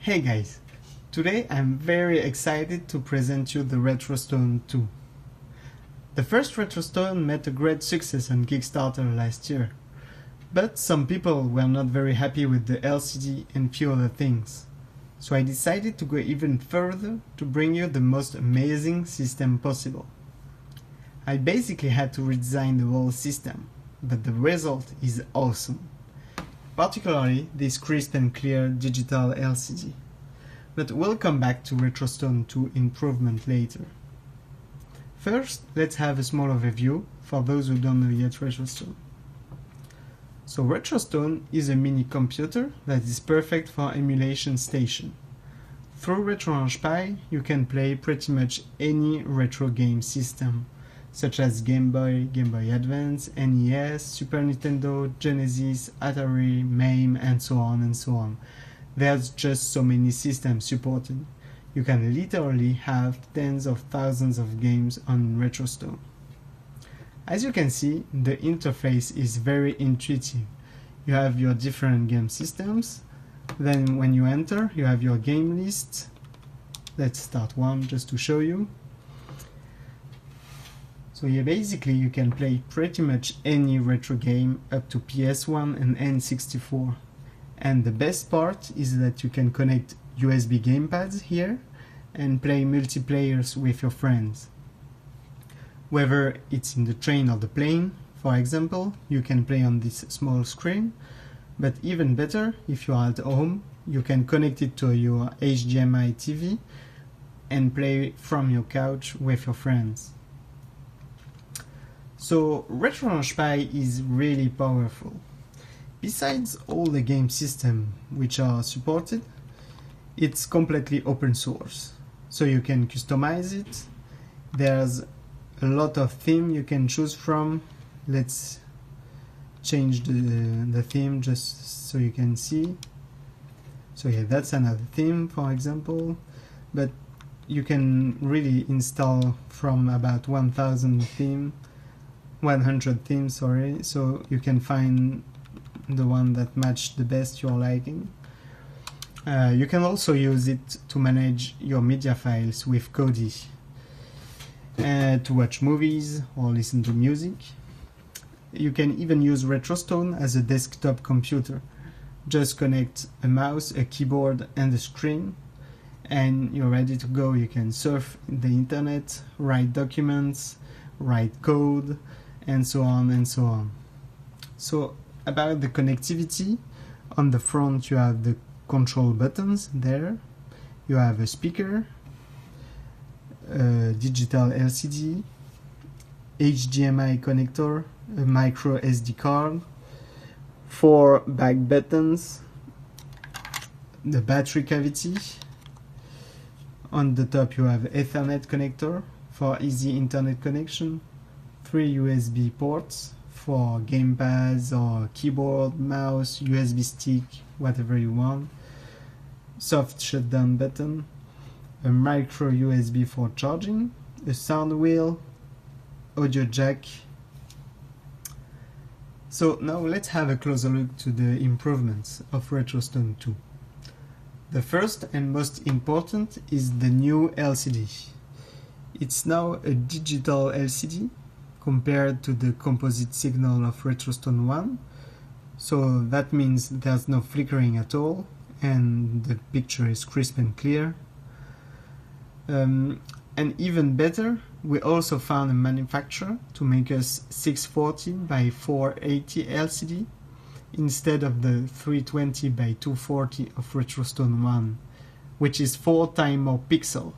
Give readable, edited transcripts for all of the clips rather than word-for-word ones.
Hey guys, today I'm very excited to present you the RetroStone 2. The first RetroStone met a great success on Kickstarter last year, but some people were not very happy with the LCD and few other things. So I decided to go even further to bring you the most amazing system possible. I basically had to redesign the whole system, but the result is awesome. Particularly this crisp and clear digital LCD. But we'll come back to RetroStone 2 improvement later. First, let's have a small overview for those who don't know yet RetroStone. So RetroStone is a mini computer that is perfect for emulation station. Through RetroStone, you can play pretty much any retro game system, such as Game Boy, Game Boy Advance, NES, Super Nintendo, Genesis, Atari, MAME, and so on and so on. There's just so many systems supported. You can literally have tens of thousands of games on RetroStone. As you can see, the interface is very intuitive. You have your different game systems. Then when you enter, you have your game list. Let's start one just to show you. So yeah, basically you can play pretty much any retro game up to PS1 and N64. And the best part is that you can connect USB gamepads here and play multiplayers with your friends. Whether it's in the train or the plane, for example, you can play on this small screen. But even better, if you are at home, you can connect it to your HDMI TV and play from your couch with your friends. So RetroStone is really powerful. Besides all the game systems which are supported, it's completely open source. So you can customize it. There's a lot of themes you can choose from. Let's change the theme just so you can see. So yeah, that's another theme, for example. But you can really install from about 100 themes, sorry, so you can find the one that match the best you're liking. You can also use it to manage your media files with Kodi, to watch movies or listen to music. You can even use RetroStone as a desktop computer. Just connect a mouse, a keyboard and a screen and you're ready to go. You can surf the internet, write documents, write code, and so on and so on. So about the connectivity, on the front you have the control buttons there, you have a speaker, a digital LCD, HDMI connector, a micro SD card, 4 back buttons, the battery cavity. On the top you have Ethernet connector for easy internet connection, 3 USB ports for gamepads or keyboard, mouse, USB stick, whatever you want, soft shutdown button, a micro USB for charging, a sound wheel, audio jack. So now let's have a closer look to the improvements of RetroStone 2. The first and most important is the new LCD. It's now a digital LCD compared to the composite signal of RetroStone 1. So that means there's no flickering at all and the picture is crisp and clear. And even better, we also found a manufacturer to make us 640 by 480 LCD instead of the 320 by 240 of RetroStone 1, which is 4 times more pixels.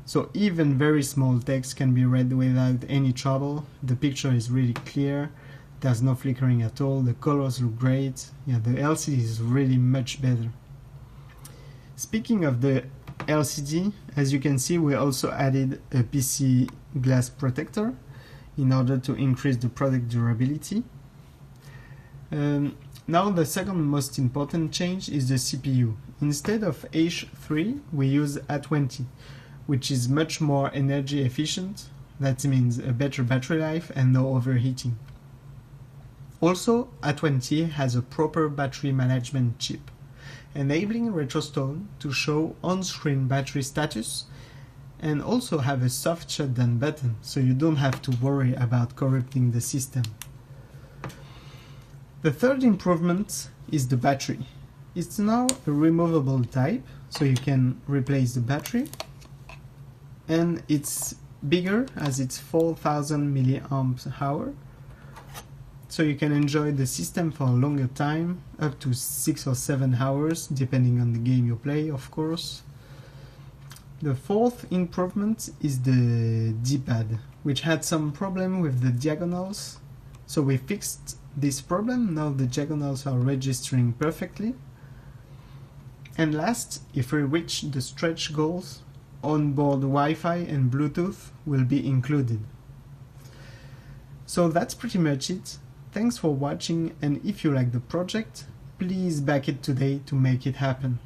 So even very small text can be read without any trouble. The picture is really clear, there's no flickering at all, the colors look great. Yeah, the LCD is really much better. Speaking of the LCD, as you can see, we also added a PC glass protector in order to increase the product durability. Now the second most important change is the CPU. Instead of H3, we use A20, which is much more energy efficient. That means a better battery life and no overheating. Also, A20 has a proper battery management chip. enabling RetroStone to show on-screen battery status and also have a soft shutdown button, so you don't have to worry about corrupting the system. The third improvement is the battery. It's now a removable type, so you can replace the battery, and it's bigger as it's 4000 mAh, so you can enjoy the system for a longer time, up to 6 or 7 hours, depending on the game you play, of course. The fourth improvement is the D-pad, which had some problem with the diagonals, so we fixed this problem. Now the diagonals are registering perfectly. And last, if we reach the stretch goals, onboard Wi-Fi and Bluetooth will be included. So that's pretty much it. Thanks for watching, and if you like the project, please back it today to make it happen.